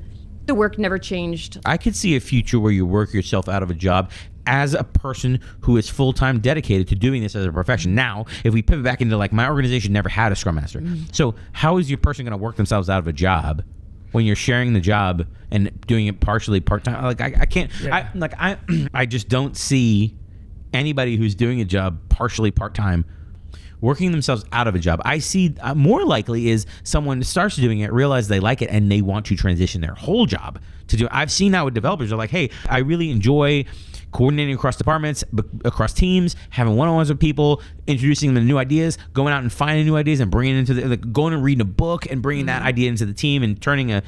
the work never changed. I could see a future where you work yourself out of a job as a person who is full-time dedicated to doing this as a profession. Now, if we pivot back into like my organization never had a Scrum Master. So how is your person going to work themselves out of a job when you're sharing the job and doing it partially part-time? Like I can't, I just don't see anybody who's doing a job partially part-time working themselves out of a job. I see more likely is someone starts doing it, realize they like it, and they want to transition their whole job to do it. I've seen that with developers. They're like, hey, I really enjoy coordinating across departments, across teams, having one-on-ones with people, introducing them to new ideas, going out and finding new ideas and bringing it into going and reading a book and bringing that idea into the team and turning a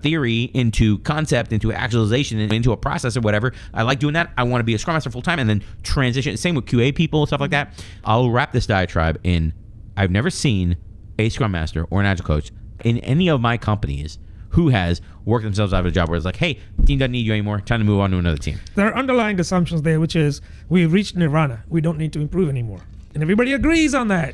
theory into concept, into actualization, and into a process or whatever. I like doing that. I want to be a Scrum Master full time and then transition. Same with QA people, stuff like that. I'll wrap this diatribe in, I've never seen a Scrum Master or an Agile Coach in any of my companies who has worked themselves out of a job where it's like, hey, team doesn't need you anymore. Time to move on to another team. There are underlying assumptions there, which is we've reached nirvana. We don't need to improve anymore. And everybody agrees on that.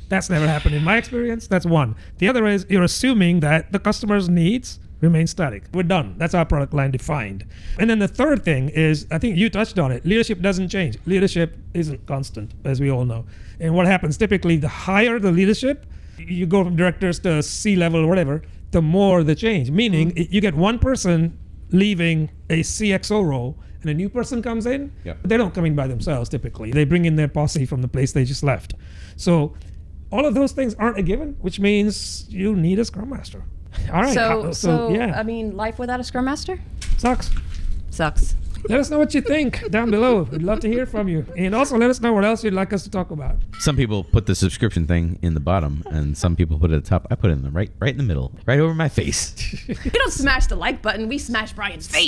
That's never happened in my experience. That's one. The other is you're assuming that the customer's needs remain static. We're done. That's our product line defined. And then the third thing is, I think you touched on it, leadership doesn't change. Leadership isn't constant, as we all know. And what happens typically, the higher the leadership, you go from directors to C-level or whatever, the more the change. Meaning you get one person leaving a CXO role and a new person comes in, they don't come in by themselves typically. They bring in their posse from the place they just left. So all of those things aren't a given, which means you need a Scrum Master. All right. So I mean, life without a Scrum Master? Sucks. Let us know what you think down below. We'd love to hear from you. And also let us know what else you'd like us to talk about. Some people put the subscription thing in the bottom and some people put it at the top. I put it in the right in the middle, right over my face. We don't smash the like button, we smash Brian's face.